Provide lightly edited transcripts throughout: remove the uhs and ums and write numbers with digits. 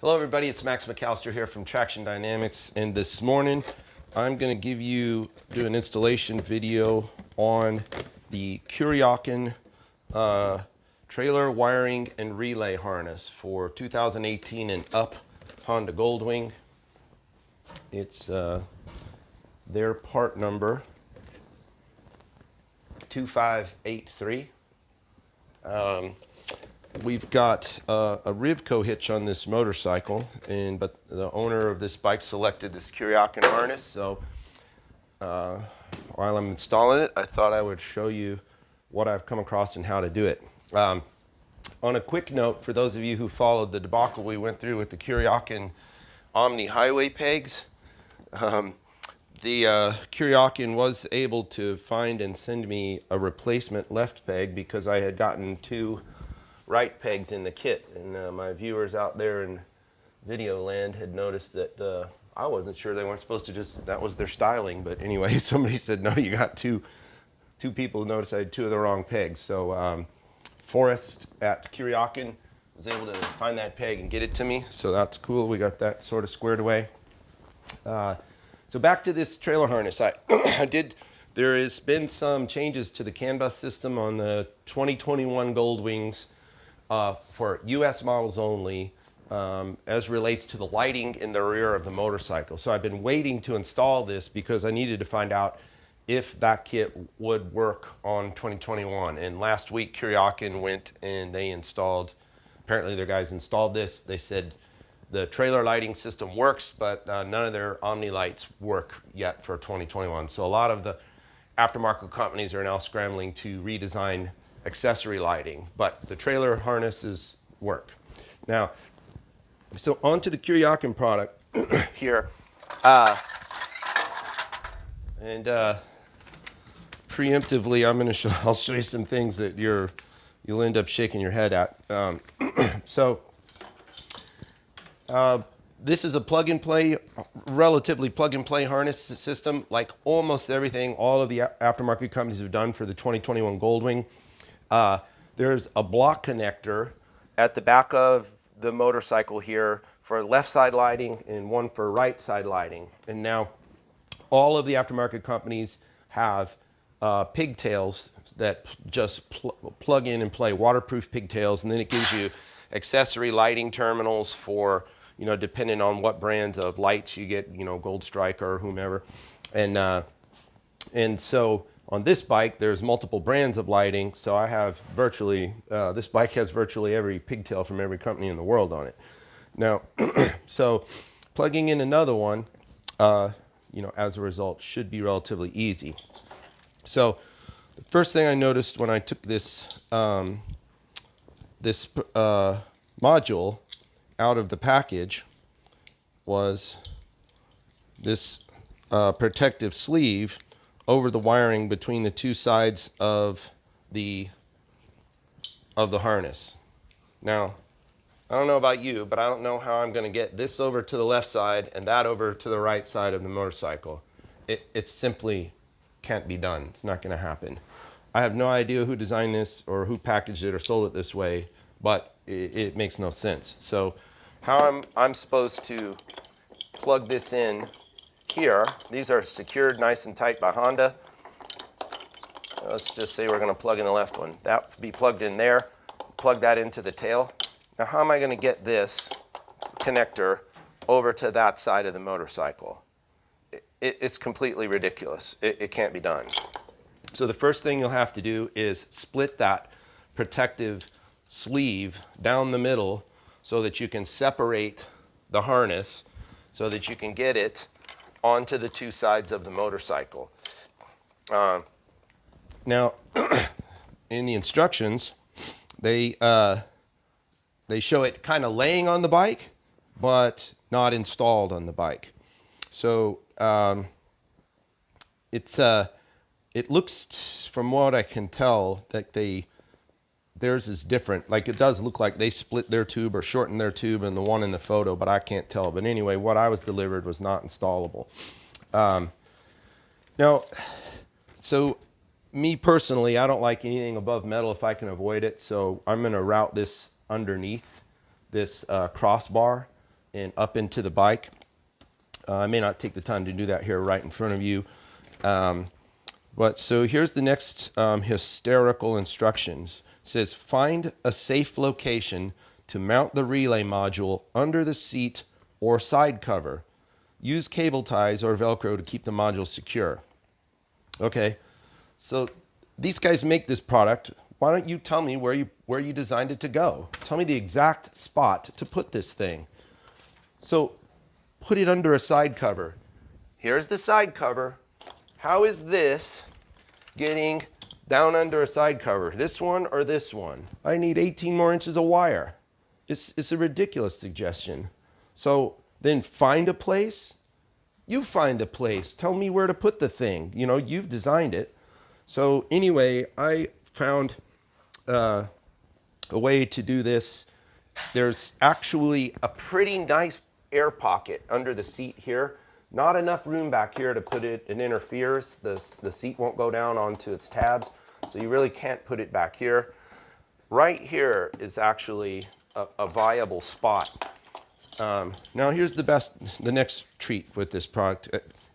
Hello everybody, it's Max McAllister here from Traxxion Dynamics, and this morning I'm going to do an installation video on the Kuryakyn trailer wiring and relay harness for 2018 and up Honda Goldwing. It's their part number 2583. We've got a Rivco hitch on this motorcycle, but the owner of this bike selected this Kuryakyn harness. So while I'm installing it, I thought I would show you what I've come across and how to do it. On a quick note, for those of you who followed the debacle we went through with the Kuryakyn Omni highway pegs, the Kuryakyn was able to find and send me a replacement left peg because I had gotten two right pegs in the kit, and my viewers out there in video land had noticed that I wasn't sure they weren't supposed to just, that was their styling, but anyway, somebody said, no, you got two people noticed I had two of the wrong pegs. So Forrest at Kuryakyn was able to find that peg and get it to me, so that's cool. We got that sort of squared away. So back to this trailer harness. There has been some changes to the CAN bus system on the 2021 Goldwings for US models only, as relates to the lighting in the rear of the motorcycle. So I've been waiting to install this because I needed to find out if that kit would work on 2021. And last week Kuryakyn went and they installed, apparently their guys installed this. They said the trailer lighting system works, but none of their Omni lights work yet for 2021. So a lot of the aftermarket companies are now scrambling to redesign accessory lighting, but the trailer harnesses work. Now, so onto the Kuryakyn product here, and preemptively, I'll show you some things that you'll end up shaking your head at. This is a plug-and-play, relatively plug-and-play harness system, like almost everything all of the aftermarket companies have done for the 2021 Goldwing. There's a block connector at the back of the motorcycle here for left side lighting and one for right side lighting. And now all of the aftermarket companies have pigtails that just plug in and play, waterproof pigtails, and then it gives you accessory lighting terminals for, depending on what brands of lights you get, Gold Strike or whomever. And so on this bike, there's multiple brands of lighting, so I have this bike has virtually every pigtail from every company in the world on it. Now, so plugging in another one, as a result, should be relatively easy. So the first thing I noticed when I took this module out of the package was this protective sleeve over the wiring between the two sides of the harness. Now, I don't know about you, but I don't know how I'm going to get this over to the left side and that over to the right side of the motorcycle. It simply can't be done. It's not going to happen. I have no idea who designed this or who packaged it or sold it this way, but it makes no sense. So how I'm supposed to plug this in here. These are secured nice and tight by Honda. Let's just say we're going to plug in the left one. That will be plugged in there. Plug that into the tail. Now how am I going to get this connector over to that side of the motorcycle? It's completely ridiculous. It can't be done. So the first thing you'll have to do is split that protective sleeve down the middle so that you can separate the harness so that you can get it onto the two sides of the motorcycle. Now, in the instructions, they show it kind of laying on the bike, but not installed on the bike. So it looks, from what I can tell, that theirs is different. Like, it does look like they split their tube or shortened their tube in the one in the photo, but I can't tell. But anyway, what I was delivered was not installable. Now, so me personally, I don't like anything above metal if I can avoid it. So I'm going to route this underneath this crossbar and up into the bike. I may not take the time to do that here right in front of you. But so here's the next hysterical instructions. It says, find a safe location to mount the relay module under the seat or side cover. Use cable ties or Velcro to keep the module secure. Okay, so these guys make this product. Why don't you tell me where you designed it to go? Tell me the exact spot to put this thing. So put it under a side cover. Here's the side cover. How is this getting down under a side cover? This one or this one? I need 18 more inches of wire. It's a ridiculous suggestion. So then find a place. You find a place. Tell me where to put the thing. You know, you've designed it. So anyway, I found a way to do this. There's actually a pretty nice air pocket under the seat here. Not enough room back here to put it. It interferes. The seat won't go down onto its tabs, so you really can't put it back here. Right here is actually a viable spot. Now here's the next treat with this product.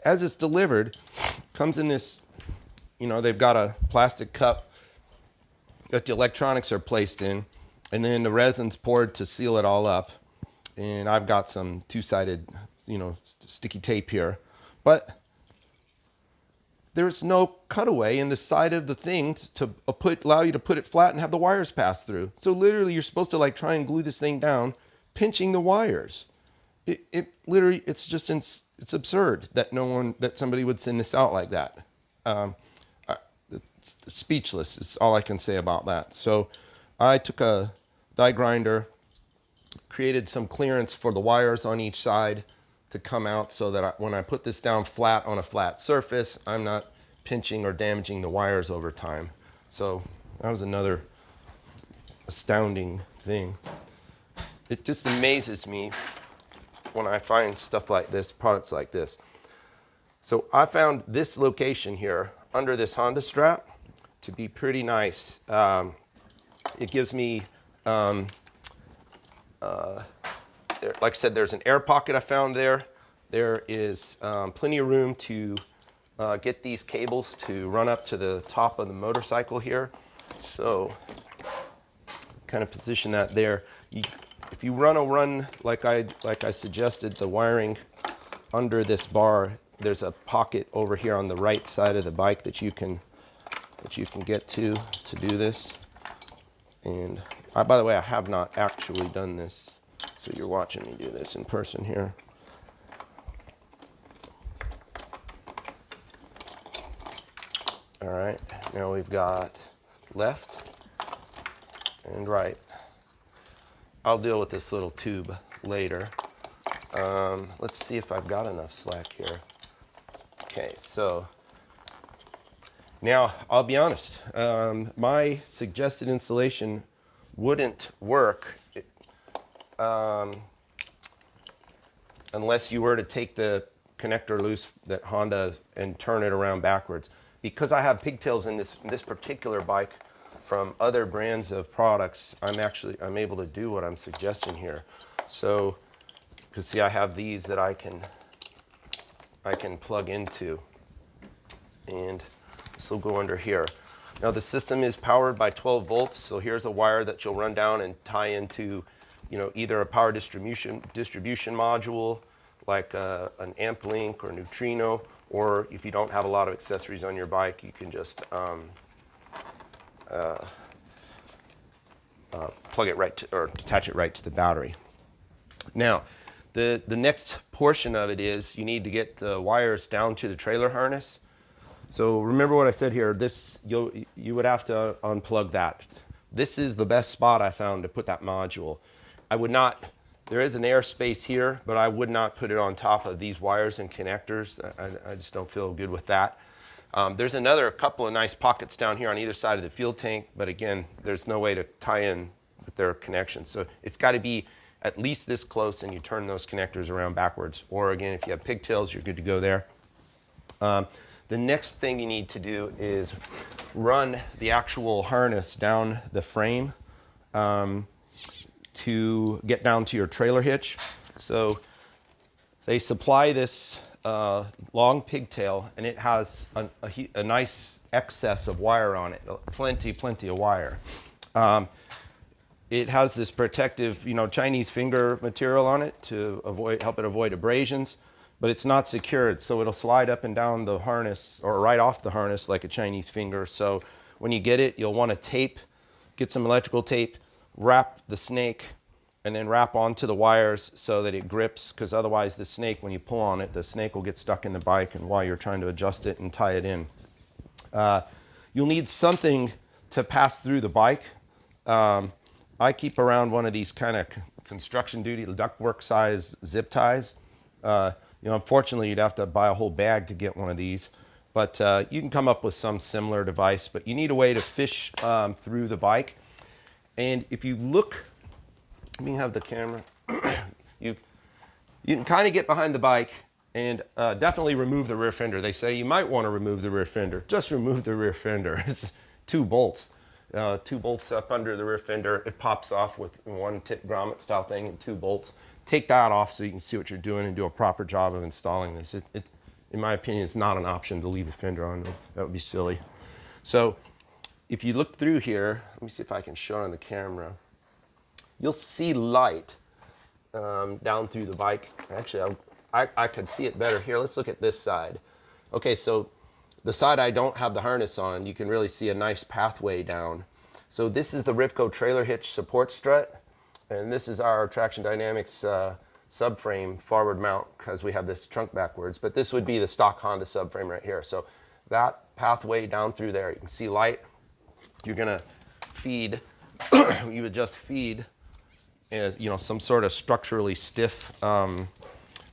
As it's delivered, comes in this, you know, they've got a plastic cup that the electronics are placed in, and then the resin's poured to seal it all up. And I've got some two-sided, you know, sticky tape here. But there's no cutaway in the side of the thing to allow you to put it flat and have the wires pass through. So literally you're supposed to like try and glue this thing down, pinching the wires. It literally, it's absurd that somebody would send this out like that. It's speechless is all I can say about that. So I took a die grinder, created some clearance for the wires on each side to come out so that when I put this down flat on a flat surface, I'm not pinching or damaging the wires over time. So that was another astounding thing. It just amazes me when I find stuff like this, products like this. So I found this location here under this Honda strap to be pretty nice. It gives me, like I said, there's an air pocket I found there. There is plenty of room to get these cables to run up to the top of the motorcycle here. So kind of position that there. If you run like I suggested, the wiring under this bar, there's a pocket over here on the right side of the bike that you can get to do this. And by the way, I have not actually done this, so you're watching me do this in person here. All right, now we've got left and right. I'll deal with this little tube later. Let's see if I've got enough slack here. Okay, so now I'll be honest. My suggested installation wouldn't work unless you were to take the connector loose that Honda and turn it around backwards. Because I have pigtails in this particular bike from other brands of products, I'm able to do what I'm suggesting here. So, because see, I have these that I can plug into, and this will go under here. Now the system is powered by 12 volts, so here's a wire that you'll run down and tie into, you know, either a power distribution module like an amp link or neutrino, or if you don't have a lot of accessories on your bike, you can just plug it right to, or attach it right to the battery. Now, the next portion of it is you need to get the wires down to the trailer harness. So remember what I said here. You would have to unplug that. This is the best spot I found to put that module. I would not. There is an air space here, but I would not put it on top of these wires and connectors. I just don't feel good with that. There's a couple of nice pockets down here on either side of the fuel tank, but again, there's no way to tie in with their connections. So it's got to be at least this close, and you turn those connectors around backwards. Or again, if you have pigtails, you're good to go there. The next thing you need to do is run the actual harness down the frame to get down to your trailer hitch. So they supply this long pigtail, and it has a nice excess of wire on it, plenty of wire. It has this protective, Chinese finger material on it to help it avoid abrasions, but it's not secured, so it'll slide up and down the harness or right off the harness like a Chinese finger. So when you get it, you'll want to get some electrical tape, wrap the snake, and then wrap onto the wires so that it grips, because otherwise the snake, when you pull on it, the snake will get stuck in the bike and while you're trying to adjust it and tie it in. You'll need something to pass through the bike. I keep around one of these kind of construction duty ductwork size zip ties. Unfortunately, you'd have to buy a whole bag to get one of these, but you can come up with some similar device, but you need a way to fish through the bike. And if you look, let me have the camera. You can kind of get behind the bike and definitely remove the rear fender. They say you might want to remove the rear fender. Just remove the rear fender. It's 2 bolts. 2 bolts up under the rear fender. It pops off with one tip grommet style thing and 2 bolts. Take that off so you can see what you're doing and do a proper job of installing this. In my opinion, it's not an option to leave the fender on. That would be silly. So if you look through here, let me see if I can show it on the camera. You'll see light down through the bike. Actually, I could see it better here. Let's look at this side. Okay, so the side I don't have the harness on, you can really see a nice pathway down. So this is the Rivco trailer hitch support strut, and this is our Traxxion Dynamics subframe forward mount, because we have this trunk backwards, but this would be the stock Honda subframe right here. So that pathway down through there, you can see light. You're gonna feed, you would just feed some sort of structurally stiff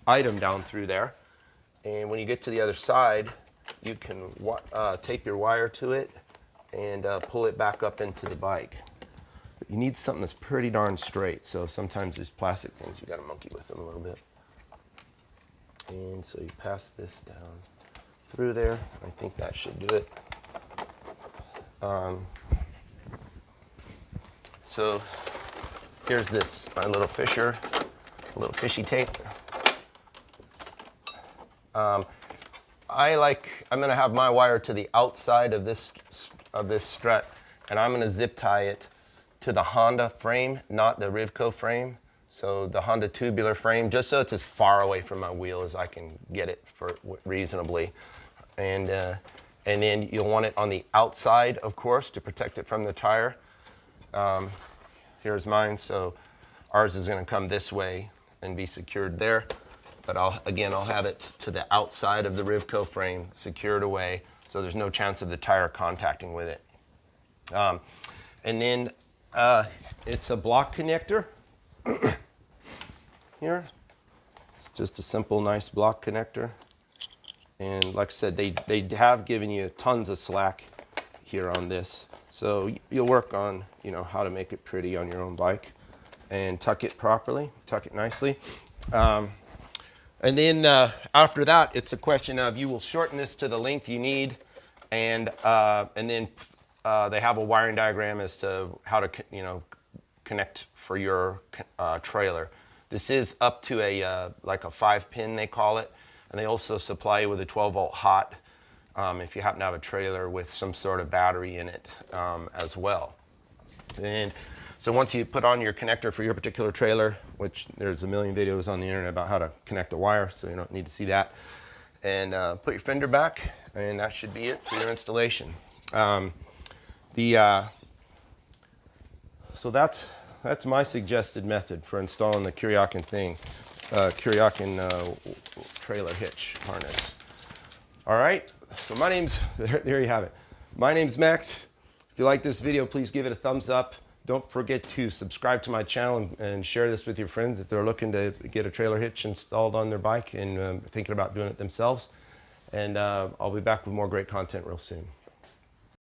item down through there. And when you get to the other side, you can tape your wire to it and pull it back up into the bike. But you need something that's pretty darn straight, so sometimes these plastic things, you gotta monkey with them a little bit. And so you pass this down through there. I think that should do it. So here's my little fishy tape. I'm gonna have my wire to the outside of this strut, and I'm gonna zip tie it to the Honda frame, not the Rivco frame. So the Honda tubular frame, just so it's as far away from my wheel as I can get it reasonably. And then you'll want it on the outside, of course, to protect it from the tire. Here's mine, so ours is gonna come this way and be secured there. But I'll have it to the outside of the Rivco frame, secured away, so there's no chance of the tire contacting with it. And then it's a block connector here. It's just a simple, nice block connector. And like I said, they have given you tons of slack here on this. So you'll work on, how to make it pretty on your own bike and tuck it properly, tuck it nicely. And then after that, it's a question of you will shorten this to the length you need, and then they have a wiring diagram as to how to connect for your trailer. This is up to like a 5-pin, they call it, and they also supply you with a 12-volt hot if you happen to have a trailer with some sort of battery in it as well. And so once you put on your connector for your particular trailer, which there's a million videos on the internet about how to connect a wire, so you don't need to see that, and put your fender back, and that should be it for your installation. So that's my suggested method for installing the Kuryakyn Kuryakyn trailer hitch harness. All right, so there you have it. My name's Max. If you like this video, please give it a thumbs up. Don't forget to subscribe to my channel and share this with your friends if they're looking to get a trailer hitch installed on their bike and thinking about doing it themselves. And I'll be back with more great content real soon.